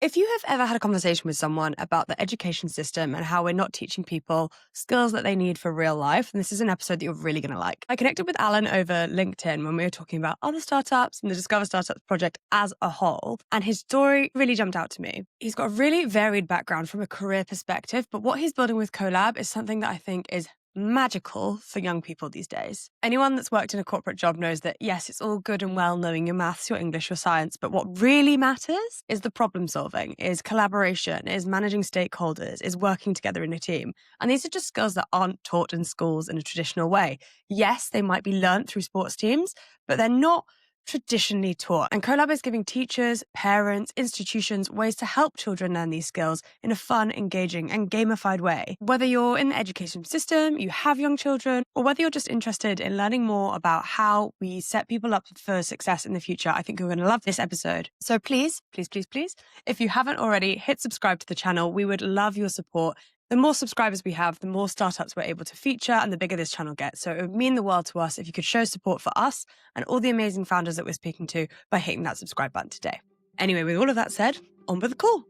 If you have ever had a conversation with someone about the education system and how we're not teaching people skills that they need for real life, then this is an episode that you're really going to like. I connected with Alan over LinkedIn when we were talking about other startups and the Discover Startups project as a whole, and his story really jumped out to me. He's got a really varied background from a career perspective, but what he's building with CoLab is something that I think is magical for young people these days. Anyone that's worked in a corporate job knows that, yes, it's all good and well knowing your maths, your English, your science, but what really matters is the problem solving, is collaboration, is managing stakeholders, is working together in a team. And these are just skills that aren't taught in schools in a traditional way. Yes, they might be learnt through sports teams, but they're not traditionally taught. And CoLab is giving teachers, parents, institutions ways to help children learn these skills in a fun, engaging, and gamified way. Whether you're in the education system, you have young children, or whether you're just interested in learning more about how we set people up for success in the future, I think you're going to love this episode. So please, please, please, please, if you haven't already, hit subscribe to the channel. We would love your support. The more subscribers we have, the more startups we're able to feature and the bigger this channel gets. So it would mean the world to us if you could show support for us and all the amazing founders that we're speaking to by hitting that subscribe button today. Anyway, with all of that said, on with the call.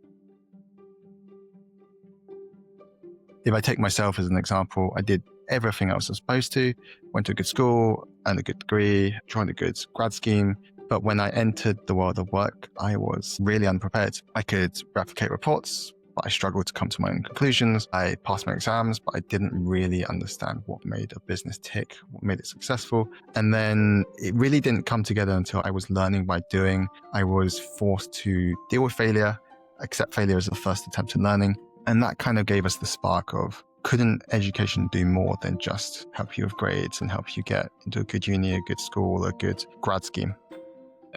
If I take myself as an example, I did everything I was supposed to, went to a good school, earned a good degree, joined a good grad scheme. But when I entered the world of work, I was really unprepared. I could replicate reports, but I struggled to come to my own conclusions. I passed my exams, but I didn't really understand what made a business tick, what made it successful. And then it really didn't come together until I was learning by doing. I was forced to deal with failure, accept failure as the first attempt at learning. And that kind of gave us the spark of, couldn't education do more than just help you with grades and help you get into a good uni, a good school, a good grad scheme?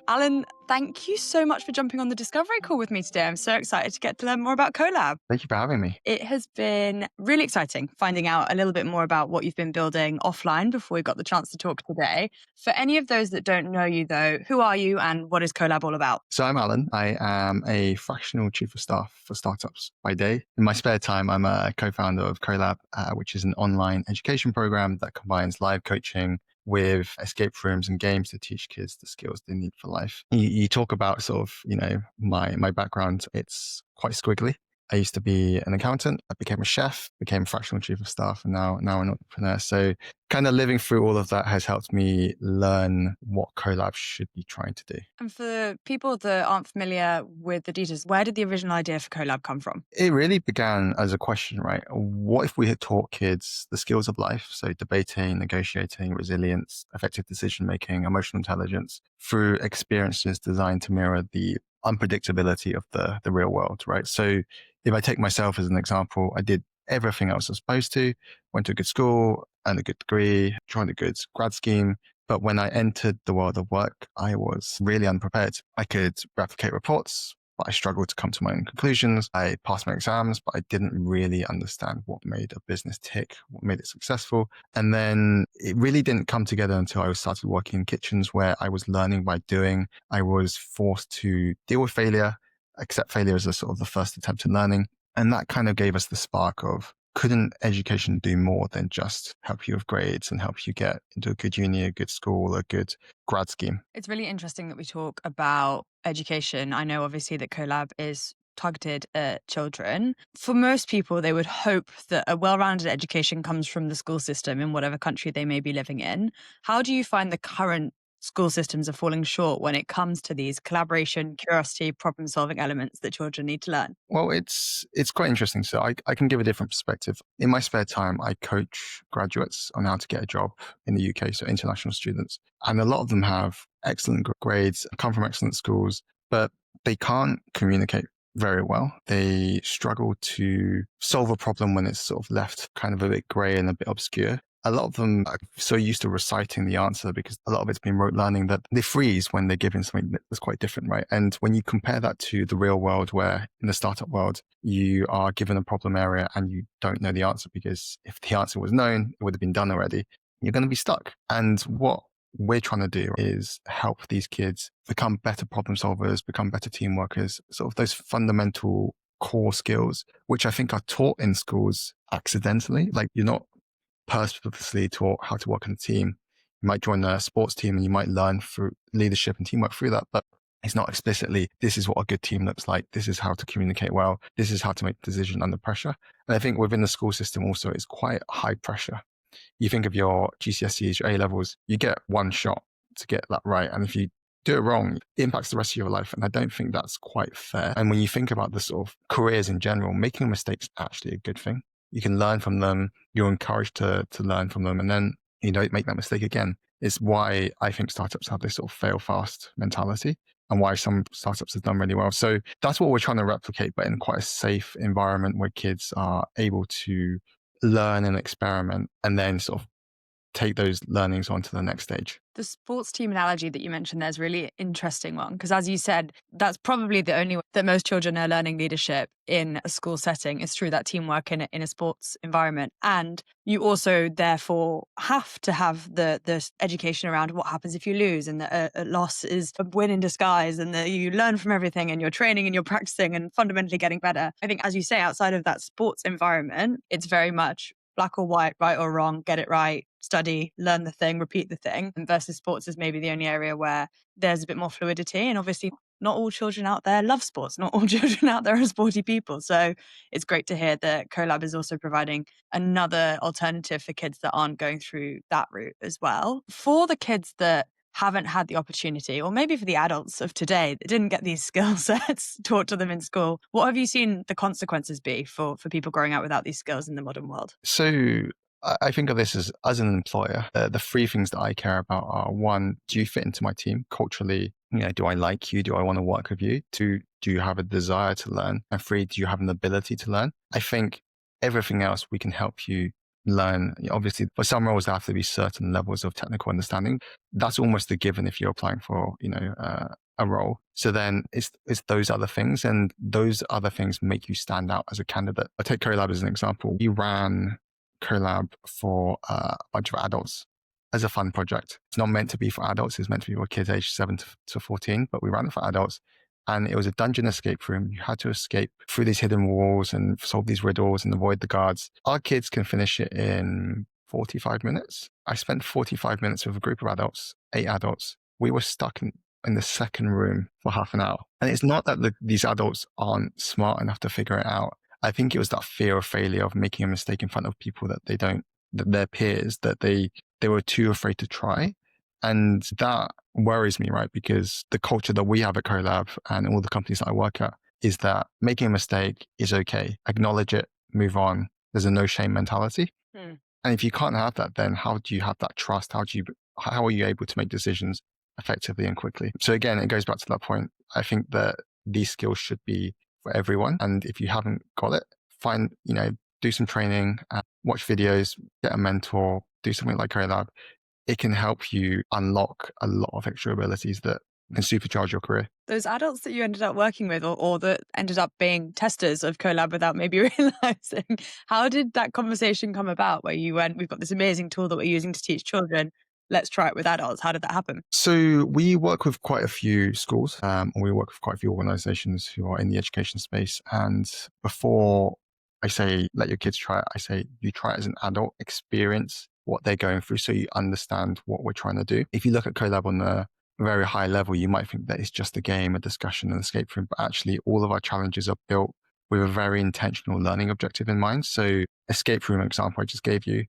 Alan, thank you so much for jumping on the Discovery call with me today. I'm so excited to get to learn more about CoLab. Thank you for having me. It has been really exciting finding out a little bit more about what you've been building offline before we got the chance to talk today. For any of those that don't know you, though, who are you and what is CoLab all about? So I'm Alan. I am a fractional chief of staff for startups by day. In my spare time, I'm a co-founder of CoLab, which is an online education program that combines live coaching with escape rooms and games to teach kids the skills they need for life. You talk about sort of, my background. It's quite squiggly. I used to be an accountant. I became a chef, became fractional chief of staff, and now an entrepreneur. So kind of living through all of that has helped me learn what CoLab should be trying to do. And for people that aren't familiar with the details, where did the original idea for CoLab come from? It really began as a question, right? What if we had taught kids the skills of life? So debating, negotiating, resilience, effective decision-making, emotional intelligence through experiences designed to mirror the unpredictability of the real world, right? So if I take myself as an example, I did everything I was supposed to, went to a good school, earned a good degree, joined a good grad scheme. But when I entered the world of work, I was really unprepared. I could replicate reports, but I struggled to come to my own conclusions. I passed my exams, but I didn't really understand what made a business tick, what made it successful. And then it really didn't come together until I started working in kitchens where I was learning by doing. I was forced to deal with failure, accept failure as a sort of the first attempt at learning. And that kind of gave us the spark of, couldn't education do more than just help you with grades and help you get into a good uni, a good school, a good grad scheme? It's really interesting that we talk about education. I know obviously that CoLab is targeted at children. For most people, they would hope that a well-rounded education comes from the school system in whatever country they may be living in. How do you find the current school systems are falling short when it comes to these collaboration, curiosity, problem-solving elements that children need to learn? Well, it's quite interesting. So I can give a different perspective. In my spare time, I coach graduates on how to get a job in the UK, so international students. And a lot of them have excellent grades, come from excellent schools, but they can't communicate very well. They struggle to solve a problem when it's sort of left kind of a bit grey and a bit obscure. A lot of them are so used to reciting the answer because a lot of it's been rote learning that they freeze when they're given something that's quite different, right? And when you compare that to the real world, where in the startup world, you are given a problem area and you don't know the answer, because if the answer was known, it would have been done already. You're going to be stuck. And what we're trying to do is help these kids become better problem solvers, become better team workers, sort of those fundamental core skills, which I think are taught in schools accidentally. Like, you're not purposely taught how to work in a team. You might join a sports team and you might learn through leadership and teamwork through that. But It's not explicitly, this is what a good team looks like. This is how to communicate well. This is how to make a decision under pressure. And I think within the school system also, it's quite high pressure. You think of your GCSEs, your A levels, you get one shot to get that right. And if you do it wrong, it impacts the rest of your life. And I don't think that's quite fair. And when you think about the sort of careers in general, making mistakes is actually a good thing. You can learn from them. You're encouraged to learn from them. And then you don't make that mistake again. It's why I think startups have this sort of fail fast mentality, and why some startups have done really well. So that's what we're trying to replicate, but in quite a safe environment where kids are able to learn and experiment and then sort of take those learnings on to the next stage. The sports team analogy that you mentioned there is a really interesting one, because as you said, that's probably the only way that most children are learning leadership in a school setting is through that teamwork in a sports environment. And you also therefore have to have the education around what happens if you lose, and that a loss is a win in disguise, and that you learn from everything and you're training and you're practicing and fundamentally getting better. I think, as you say, outside of that sports environment, it's very much black or white, right or wrong, get it right, study, learn the thing, repeat the thing. And versus sports is maybe the only area where there's a bit more fluidity. And obviously, not all children out there love sports. Not all children out there are sporty people. So it's great to hear that CoLab is also providing another alternative for kids that aren't going through that route as well. For the kids that haven't had the opportunity, or maybe for the adults of today that didn't get these skill sets taught to them in school, what have you seen the consequences be for people growing up without these skills in the modern world? So I think of this as an employer. The three things that I care about are: one, do you fit into my team culturally? Do I like you? Do I want to work with you? Two, do you have a desire to learn? And three, do you have an ability to learn? I think everything else we can help you learn. Obviously, for some roles, there have to be certain levels of technical understanding. That's almost a given if you're applying for, a role. So then it's those other things, and those other things make you stand out as a candidate. I'll take CoLab as an example. We ran CoLab for a bunch of adults as a fun project. It's not meant to be for adults. It's meant to be for kids aged 7 to 14, but we ran it for adults. And it was a dungeon escape room. You had to escape through these hidden walls and solve these riddles and avoid the guards. Our kids can finish it in 45 minutes. I spent 45 minutes with a group of adults, 8 adults. We were stuck in the second room for half an hour. And it's not that these adults aren't smart enough to figure it out. I think it was that fear of failure, of making a mistake in front of people that their peers, that they were too afraid to try. And that worries me, right? Because the culture that we have at CoLab and all the companies that I work at is that making a mistake is okay. Acknowledge it, move on. There's a no shame mentality. And if you can't have that, then how do you have that trust? How are you able to make decisions effectively and quickly? So again, it goes back to that point. I think that these skills should be for everyone. And if you haven't got it, do some training, watch videos, get a mentor, do something like CoLab. It can help you unlock a lot of extra abilities that can supercharge your career. Those adults that you ended up working with, or that ended up being testers of CoLab without maybe realizing, how did that conversation come about where you went, we've got this amazing tool that we're using to teach children, let's try it with adults? How did that happen? So we work with quite a few schools, and we work with quite a few organizations who are in the education space. And before I say, let your kids try it, I say, you try it as an adult, experience what they're going through so you understand what we're trying to do. If you look at CoLab on the very high level, you might think that it's just a game, a discussion, an escape room, but actually all of our challenges are built with a very intentional learning objective in mind. So escape room example I just gave you,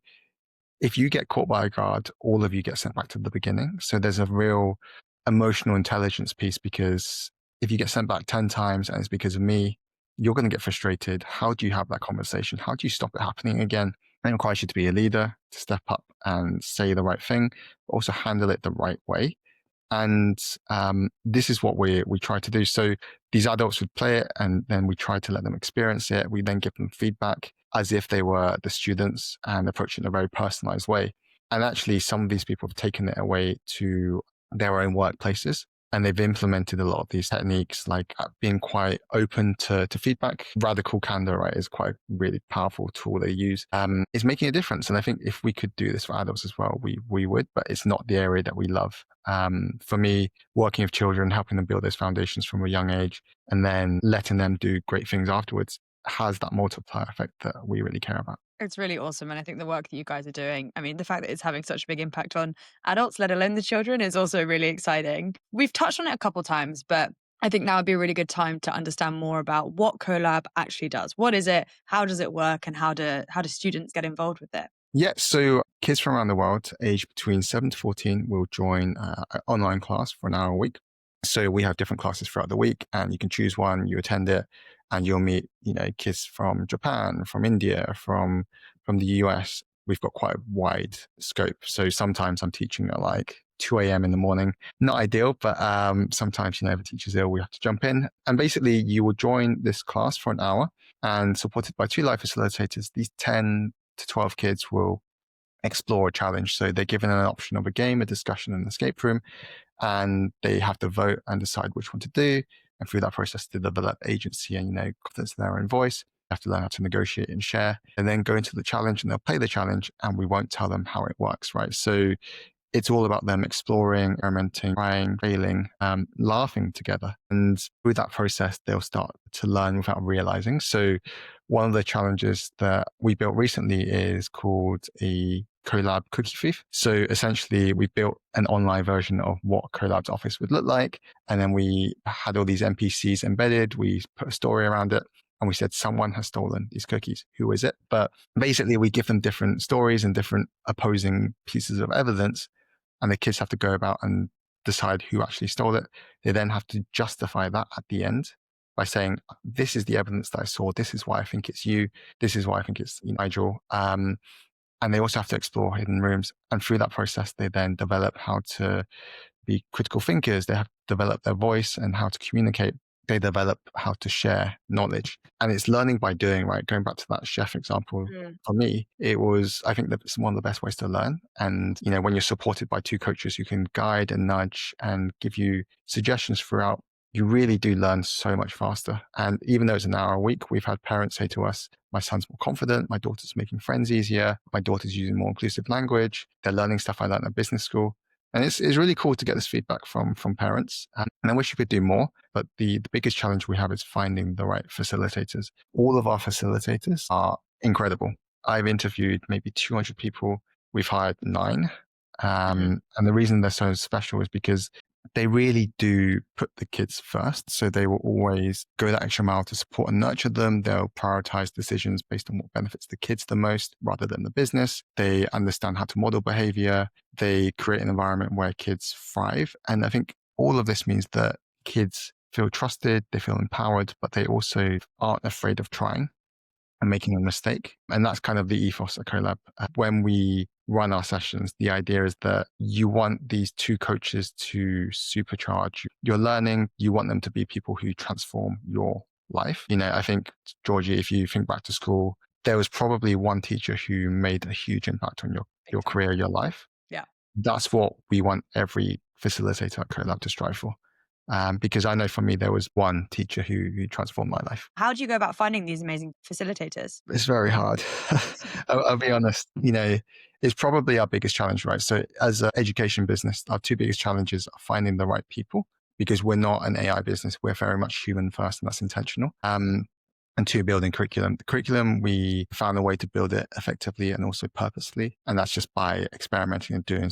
if you get caught by a guard, all of you get sent back to the beginning. So there's a real emotional intelligence piece, because if you get sent back 10 times and it's because of me, you're going to get frustrated. How do you have that conversation? How do you stop it happening again? It requires you to be a leader, to step up and say the right thing, but also handle it the right way. And this is what we try to do. So these adults would play it, and then we try to let them experience it. We then give them feedback as if they were the students and approach it in a very personalized way. And actually, some of these people have taken it away to their own workplaces, and they've implemented a lot of these techniques, like being quite open to feedback. Radical candor, right, is quite a really powerful tool they use. It's making a difference. And I think if we could do this for adults as well, we would, but it's not the area that we love. For me, working with children, helping them build those foundations from a young age, and then letting them do great things afterwards has that multiplier effect that we really care about. It's really awesome. And I think the work that you guys are doing, I mean, the fact that it's having such a big impact on adults, let alone the children, is also really exciting. We've touched on it a couple times, but I think now would be a really good time to understand more about what CoLab actually does. What is it? How does it work? And how do students get involved with it? Yeah, so kids from around the world, aged between 7 to 14, will join an online class for an hour a week. So we have different classes throughout the week, and you can choose one, you attend it, and you'll meet, kids from Japan, from India, from the US. We've got quite a wide scope. So sometimes I'm teaching at like 2 a.m. in the morning. Not ideal, but sometimes, if the teacher's ill, we have to jump in. And basically, you will join this class for an hour and supported by 2 live facilitators. These 10 to 12 kids will explore a challenge. So they're given an option of a game, a discussion, and an escape room, and they have to vote and decide which one to do. And through that process, to develop agency and, confidence in their own voice. They have to learn how to negotiate and share, and then go into the challenge, and they'll play the challenge, and we won't tell them how it works, right? So it's all about them exploring, experimenting, trying, failing, laughing together. And through that process, they'll start to learn without realizing. So one of the challenges that we built recently is called a CoLab cookie thief. So essentially, we built an online version of what CoLab's office would look like. And then we had all these NPCs embedded. We put a story around it. And we said, someone has stolen these cookies. Who is it? But basically, we give them different stories and different opposing pieces of evidence. And the kids have to go about and decide who actually stole it. They then have to justify that at the end by saying, this is the evidence that I saw. This is why I think it's you. This is why I think it's Nigel. And they also have to explore hidden rooms. And through that process, they then develop how to be critical thinkers. They have to develop their voice and how to communicate. They develop how to share knowledge. And it's learning by doing, right? Going back to that chef example, for me, I think that it's one of the best ways to learn. And, when you're supported by 2 coaches who can guide and nudge and give you suggestions throughout, you really do learn so much faster. And even though it's an hour a week, we've had parents say to us, my son's more confident, my daughter's making friends easier, my daughter's using more inclusive language, they're learning stuff I learned at business school. And it's really cool to get this feedback from parents. And I wish you could do more, but the biggest challenge we have is finding the right facilitators. All of our facilitators are incredible. I've interviewed maybe 200 people. We've hired 9. And the reason they're so special is because they really do put the kids first. So they will always go that extra mile to support and nurture them. They'll prioritize decisions based on what benefits the kids the most rather than the business. They understand how to model behavior. They create an environment where kids thrive. And I think all of this means that kids feel trusted, they feel empowered, but they also aren't afraid of trying and making a mistake. And that's kind of the ethos at CoLab. When we run our sessions, the idea is that you want these 2 coaches to supercharge your learning. You want them to be people who transform your life. I think, Georgie, if you think back to school, there was probably one teacher who made a huge impact on your career, your life. Yeah. That's what we want every facilitator at CoLab to strive for. Because I know for me, there was one teacher who transformed my life. How do you go about finding these amazing facilitators? It's very hard. I'll be honest, it's probably our biggest challenge, right? So as an education business, our 2 biggest challenges are finding the right people, because we're not an AI business. We're very much human first, and that's intentional. And 2, building curriculum. The curriculum, we found a way to build it effectively and also purposely. And that's just by experimenting and doing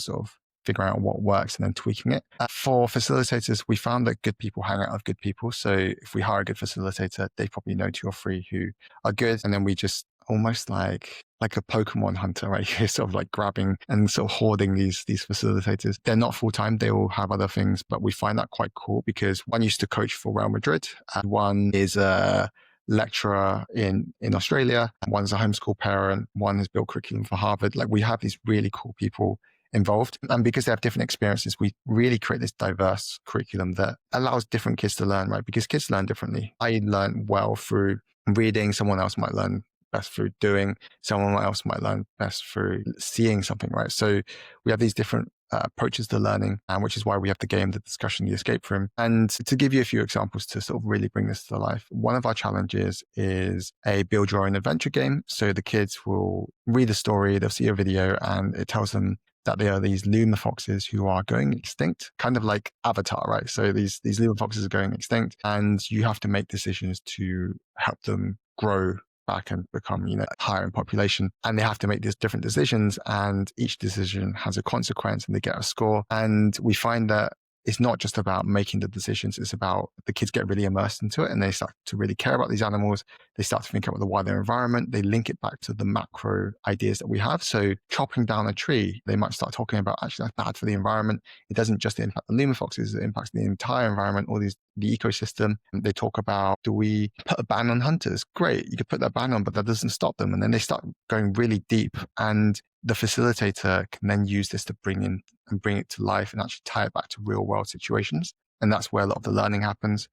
figuring out what works and then tweaking it. For facilitators, we found that good people hang out with good people. So if we hire a good facilitator, they probably know 2 or 3 who are good. And then we just almost like a Pokemon hunter, right? You're sort of like grabbing and sort of hoarding these facilitators. They're not full-time. They all have other things, but we find that quite cool because one used to coach for Real Madrid. And one is a lecturer in Australia. One's a homeschool parent. One has built curriculum for Harvard. Like, we have these really cool people involved. And because they have different experiences, we really create this diverse curriculum that allows different kids to learn, right? Because kids learn differently. I learn well through reading. Someone else might learn best through doing. Someone else might learn best through seeing something, right? So we have these different approaches to learning, which is why we have the game, the discussion, the escape room. And to give you a few examples to sort of really bring this to life, one of our challenges is a build your own adventure game. So the kids will read a story, they'll see a video, and it tells them that they are these lemur foxes who are going extinct, kind of like Avatar, right? So these lemur foxes are going extinct, and you have to make decisions to help them grow back and become, higher in population. And they have to make these different decisions, and each decision has a consequence and they get a score. And we find that it's not just about making the decisions, it's about the kids get really immersed into it and they start to really care about these animals. They start to think about the wider environment. They link it back to the macro ideas that we have. So chopping down a tree, they might start talking about actually that's bad for the environment. It doesn't just impact the lemur foxes, it impacts the entire environment, the ecosystem. They talk about, do we put a ban on hunters? Great, you could put that ban on, but that doesn't stop them. And then they start going really deep, and the facilitator can then use this to bring it to life and actually tie it back to real world situations. And that's where a lot of the learning happens.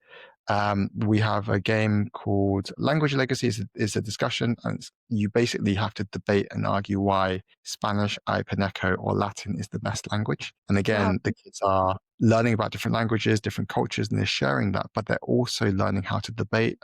We have a game called Language Legacy. It's a discussion, and you basically have to debate and argue why Spanish, Ipaneco, or Latin is the best language. And Wow. again, the kids are learning about different languages, different cultures, and they're sharing that, but they're also learning how to debate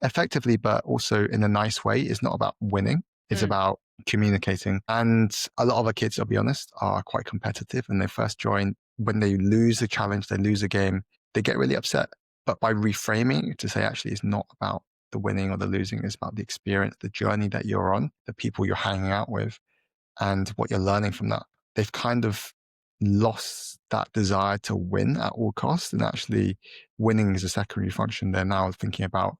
effectively, but also in a nice way. It's not about winning. It's about communicating. And a lot of our kids, I'll be honest, are quite competitive. When they first join, when they lose a challenge, they lose a game, they get really upset. But by reframing to say, actually, it's not about the winning or the losing, it's about the experience, the journey that you're on, the people you're hanging out with, and what you're learning from that. They've kind of lost that desire to win at all costs. And actually, winning is a secondary function. They're now thinking about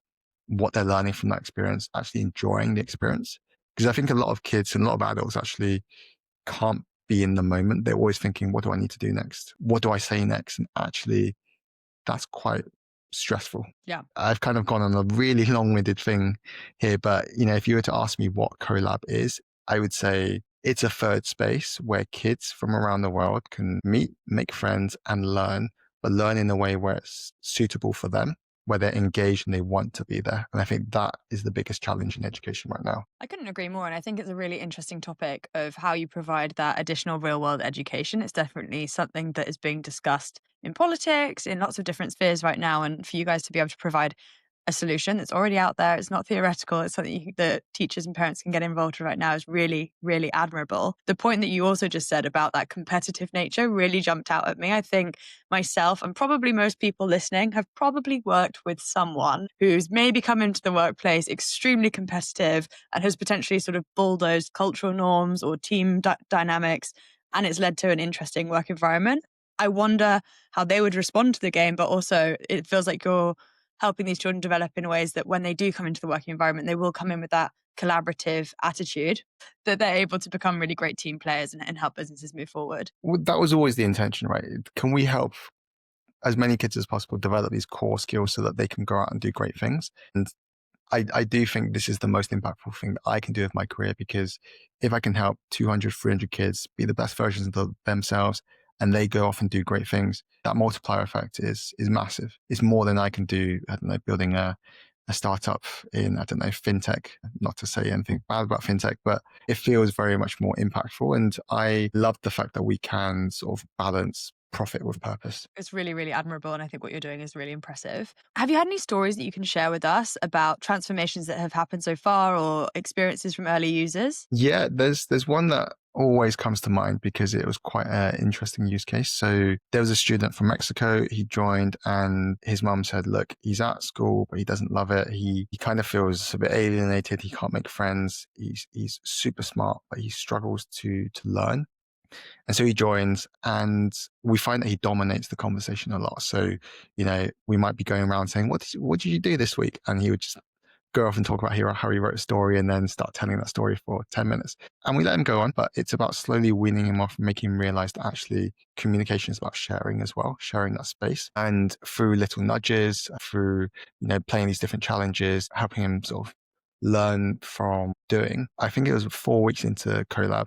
what they're learning from that experience, actually enjoying the experience. Because I think a lot of kids and a lot of adults actually can't be in the moment. They're always thinking, what do I need to do next? What do I say next? And actually, that's quite stressful. Yeah. I've kind of gone on a really long-winded thing here, but if you were to ask me what CoLab is, I would say it's a third space where kids from around the world can meet, make friends, and learn, but learn in a way where it's suitable for them, where they're engaged and they want to be there. And I think that is the biggest challenge in education right now. I couldn't agree more. And I think it's a really interesting topic of how you provide that additional real world education. It's definitely something that is being discussed in politics, in lots of different spheres right now. And for you guys to be able to provide a solution that's already out there, it's not theoretical, it's something that teachers and parents can get involved in right now, is really, really admirable. The point that you also just said about that competitive nature really jumped out at me. I think myself and probably most people listening have probably worked with someone who's maybe come into the workplace extremely competitive and has potentially sort of bulldozed cultural norms or team dynamics, and it's led to an interesting work environment. I wonder how they would respond to the game, but also it feels like you're helping these children develop in ways that when they do come into the working environment, they will come in with that collaborative attitude, that they're able to become really great team players and help businesses move forward. Well, that was always the intention, right? Can we help as many kids as possible develop these core skills so that they can go out and do great things? And I do think this is the most impactful thing that I can do with my career, because if I can help 200, 300 kids be the best versions of themselves and they go off and do great things, that multiplier effect is massive. It's more than I can do, I don't know, building a startup in, I don't know, fintech. Not to say anything bad about fintech, but it feels very much more impactful. And I love the fact that we can sort of balance profit with purpose. It's really, really admirable. And I think what you're doing is really impressive. Have you had any stories that you can share with us about transformations that have happened so far or experiences from early users? Yeah, there's one that always comes to mind because it was quite an interesting use case. So there was a student from Mexico. He joined and his mum said, look, he's at school, but he doesn't love it. He kind of feels a bit alienated. He can't make friends. He's super smart, but he struggles to learn. And so he joins, and we find that he dominates the conversation a lot. So, we might be going around saying, what did you do this week? And he would just go off and talk about how he wrote a story and then start telling that story for 10 minutes. And we let him go on, but it's about slowly weaning him off and making him realize that actually communication is about sharing as well, sharing that space. And through little nudges, through, playing these different challenges, helping him sort of learn from doing. I think it was 4 weeks into CoLab,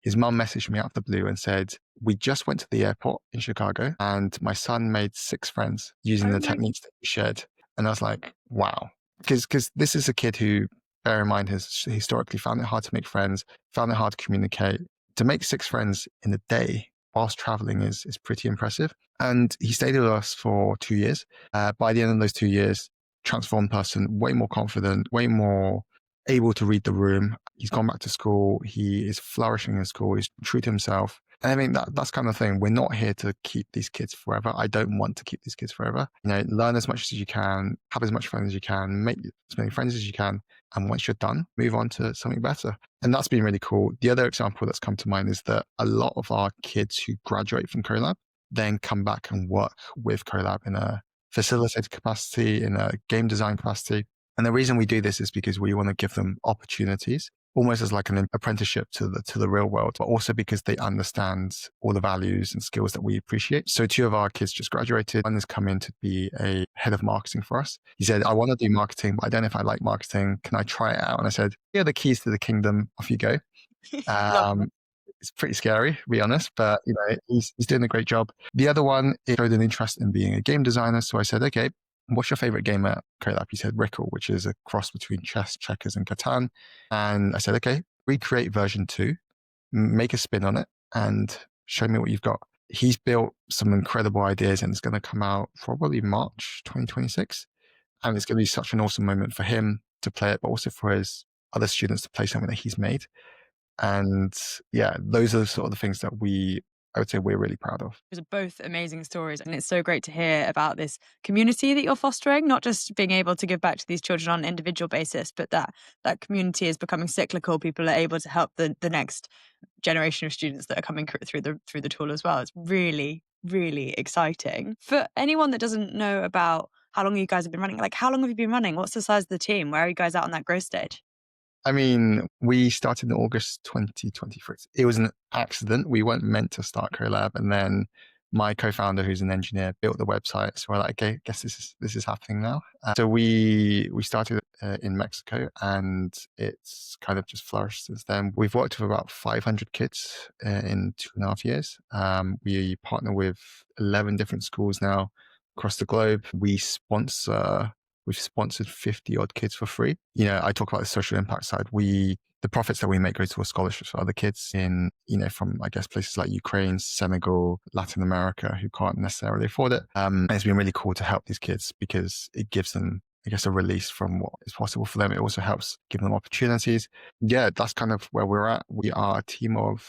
his mum messaged me out of the blue and said, we just went to the airport in Chicago and my son made 6 friends using the techniques that we shared. And I was like, wow. Because this is a kid who, bear in mind, has historically found it hard to make friends, found it hard to communicate. To make 6 friends in a day whilst traveling is pretty impressive. And he stayed with us for 2 years. By the end of those 2 years, transformed person, way more confident, way more able to read the room. He's gone back to school. He is flourishing in school. He's true to himself. And I mean, that's kind of thing. We're not here to keep these kids forever. I don't want to keep these kids forever. Learn as much as you can, have as much fun as you can, make as many friends as you can. And once you're done, move on to something better. And that's been really cool. The other example that's come to mind is that a lot of our kids who graduate from CoLab then come back and work with CoLab in a facilitator capacity, in a game design capacity. And the reason we do this is because we want to give them opportunities, almost as like an apprenticeship to the real world, but also because they understand all the values and skills that we appreciate. So two of our kids just graduated. One has come in to be a head of marketing for us. He said, I want to do marketing, but I don't know if I like marketing. Can I try it out? And I said, here are the keys to the kingdom. Off you go. Love Um, it's pretty scary, to be honest, but he's doing a great job. The other one showed an interest in being a game designer. So I said, okay, what's your favorite game at CoLab? He said Rickle, which is a cross between chess, checkers, and Catan. And I said, okay, recreate version 2, make a spin on it, and show me what you've got. He's built some incredible ideas, and it's going to come out probably March 2026. And it's going to be such an awesome moment for him to play it, but also for his other students to play something that he's made. And yeah, those are sort of the things that I would say we're really proud of. Those are both amazing stories. And it's so great to hear about this community that you're fostering, not just being able to give back to these children on an individual basis, but that community is becoming cyclical. People are able to help the next generation of students that are coming through the tool as well. It's really, really exciting. For anyone that doesn't know about how long you guys have been running, like how long have you been running? What's the size of the team? Where are you guys at on that growth stage? I mean, we started in August 2023. It was an accident. We weren't meant to start CoLab, and then my co-founder, who's an engineer, built the website. So we're like, okay, I guess this is happening now. So we started in Mexico, and it's kind of just flourished since then. We've worked with about 500 kids in 2.5 years. We partner with 11 different schools now across the globe. We've sponsored 50 odd kids for free. I talk about the social impact side. The profits that we make go to scholarships for other kids in, from, I guess, places like Ukraine, Senegal, Latin America, who can't necessarily afford it. And it's been really cool to help these kids because it gives them, I guess, a release from what is possible for them. It also helps give them opportunities. Yeah, that's kind of where we're at. We are a team of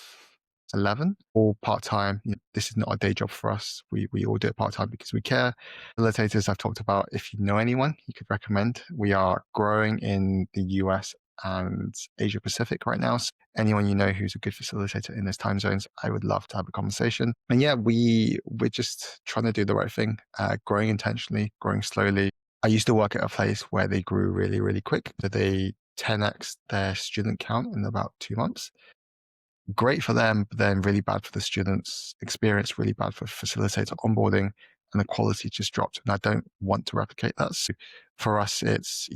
11, all part-time. This is not a day job for us. We all do it part-time because we care. Facilitators I've talked about, if you know anyone you could recommend. We are growing in the US and Asia Pacific right now. So anyone you know who's a good facilitator in those time zones, I would love to have a conversation. And yeah, we're just trying to do the right thing, growing intentionally, growing slowly. I used to work at a place where they grew really, really quick. So they 10x their student count in about 2 months. Great for them, but then really bad for the students' experience, really bad for facilitator onboarding, and the quality just dropped. And I don't want to replicate that. So for us, it's,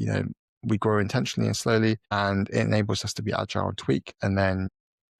we grow intentionally and slowly, and it enables us to be agile and tweak. And then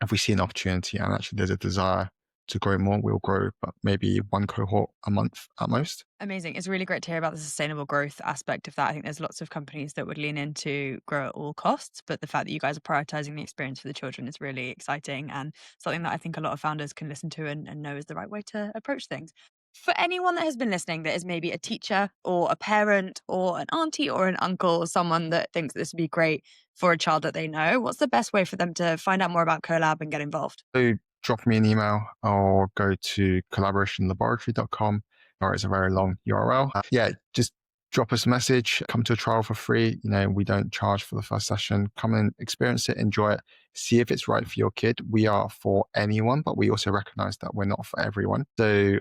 if we see an opportunity and actually there's a desire to grow more, we'll grow, but maybe one cohort a month at most. Amazing. It's really great to hear about the sustainable growth aspect of that. I think there's lots of companies that would lean into grow at all costs, but the fact that you guys are prioritizing the experience for the children is really exciting and something that I think a lot of founders can listen to and know is the right way to approach things. For anyone that has been listening that is maybe a teacher or a parent or an auntie or an uncle or someone that thinks this would be great for a child that they know, what's the best way for them to find out more about CoLab and get involved? So drop me an email or go to collaborationlaboratory.com, or it's a very long URL. Yeah, just drop us a message, come to a trial for free. We don't charge for the first session. Come and experience it, enjoy it, see if it's right for your kid. We are for anyone, but we also recognize that we're not for everyone. So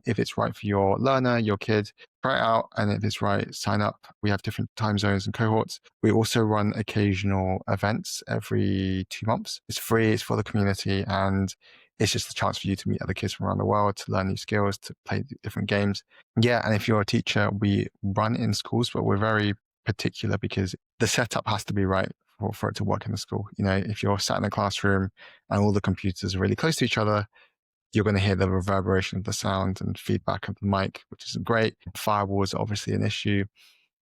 if it's right for your learner, your kid, try it out. And if it's right, sign up. We have different time zones and cohorts. We also run occasional events every 2 months. It's free, it's for the community, and it's just a chance for you to meet other kids from around the world, to learn new skills, to play different games. Yeah, and if you're a teacher, we run in schools, but we're very particular because the setup has to be right for it to work in the school. If you're sat in a classroom and all the computers are really close to each other, you're going to hear the reverberation of the sound and feedback of the mic, which isn't great. Firewalls are obviously an issue.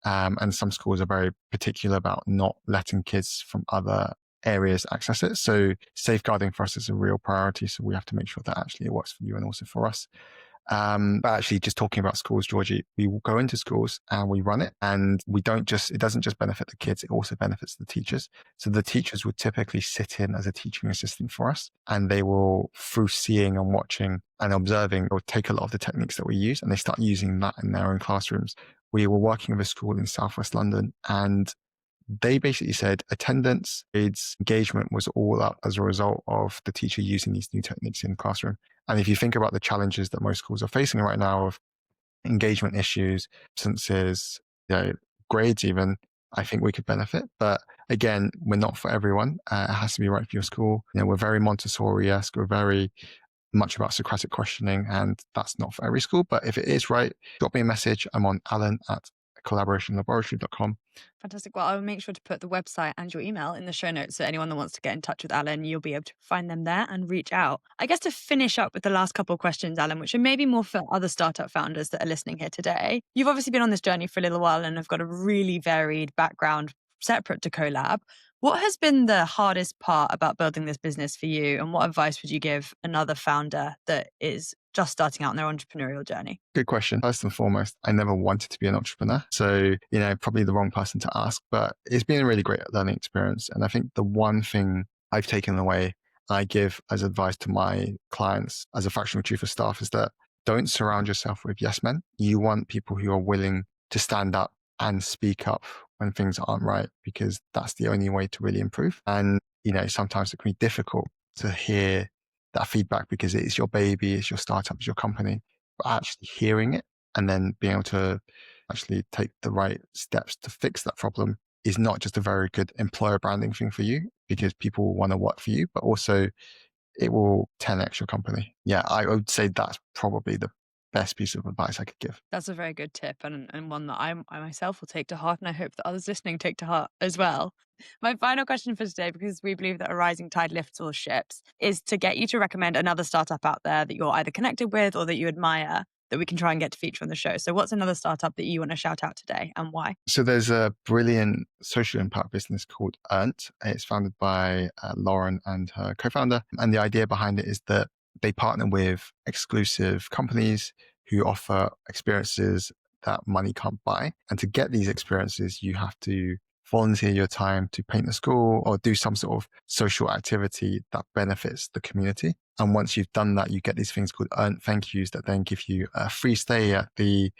And some schools are very particular about not letting kids from other areas access it. So safeguarding for us is a real priority. So we have to make sure that actually it works for you and also for us. But actually, just talking about schools, Georgie, we will go into schools and we run it, and it doesn't just benefit the kids, it also benefits the teachers. So the teachers would typically sit in as a teaching assistant for us, and they will, through seeing and watching and observing, or take a lot of the techniques that we use and they start using that in their own classrooms. We were working with a school in Southwest London, and they basically said attendance, grades, engagement was all up as a result of the teacher using these new techniques in the classroom. And if you think about the challenges that most schools are facing right now of engagement issues, absences, grades even, I think we could benefit. But again, we're not for everyone. It has to be right for your school. We're very Montessori-esque. We're very much about Socratic questioning, and that's not for every school. But if it is right, drop me a message. I'm on alan@collaborationlaboratory.com. Fantastic. Well, I will make sure to put the website and your email in the show notes. So anyone that wants to get in touch with Alan, you'll be able to find them there and reach out. I guess to finish up with the last couple of questions, Alan, which are maybe more for other startup founders that are listening here today. You've obviously been on this journey for a little while and have got a really varied background separate to CoLab. What has been the hardest part about building this business for you? And what advice would you give another founder that is just starting out on their entrepreneurial journey? Good question. First and foremost, I never wanted to be an entrepreneur. So, probably the wrong person to ask, but it's been a really great learning experience. And I think the one thing I've taken away, I give as advice to my clients as a fractional chief of staff, is that don't surround yourself with yes men. You want people who are willing to stand up and speak up when things aren't right, because that's the only way to really improve. And, sometimes it can be difficult to hear that feedback because it's your baby, it's your startup, it's your company, but actually hearing it and then being able to actually take the right steps to fix that problem is not just a very good employer branding thing for you, because people will want to work for you, but also it will 10x your company. Yeah, I would say that's probably the best piece of advice I could give. That's a very good tip, and one that I myself will take to heart, and I hope that others listening take to heart as well. My final question for today, because we believe that a rising tide lifts all ships, is to get you to recommend another startup out there that you're either connected with or that you admire that we can try and get to feature on the show. So what's another startup that you want to shout out today and why? So there's a brilliant social impact business called Earned. It's founded by Lauren and her co-founder. And the idea behind it is that they partner with exclusive companies who offer experiences that money can't buy. And to get these experiences, you have to volunteer your time to paint the school or do some sort of social activity that benefits the community. And once you've done that, you get these things called earned thank yous that then give you a free stay at the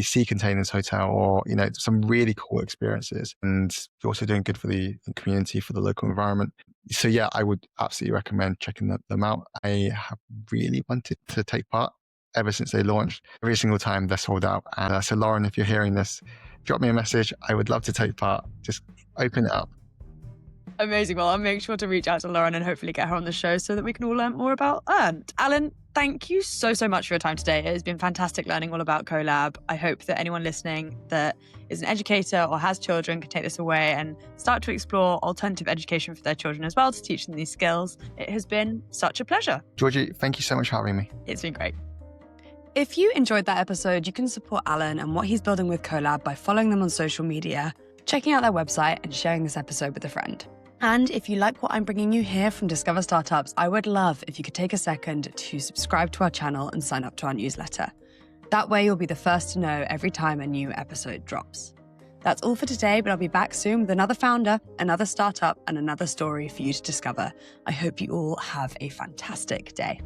Sea Containers Hotel, or some really cool experiences. And you're also doing good for the community, for the local environment. So yeah, I would absolutely recommend checking them out. I have really wanted to take part ever since they launched. Every single time they're sold out. And so Lauren, if you're hearing this, drop me a message. I would love to take part. Just open it up. Amazing. Well, I'll make sure to reach out to Lauren and hopefully get her on the show so that we can all learn more about Earned. Alan, thank you so much for your time today. It has been fantastic learning all about CoLab. I hope that anyone listening that is an educator or has children can take this away and start to explore alternative education for their children as well, to teach them these skills. It has been such a pleasure. Georgie, thank you so much for having me. It's been great. If you enjoyed that episode, you can support Alan and what he's building with CoLab by following them on social media, checking out their website, and sharing this episode with a friend. And if you like what I'm bringing you here from Discover Startups, I would love if you could take a second to subscribe to our channel and sign up to our newsletter. That way you'll be the first to know every time a new episode drops. That's all for today, but I'll be back soon with another founder, another startup, and another story for you to discover. I hope you all have a fantastic day.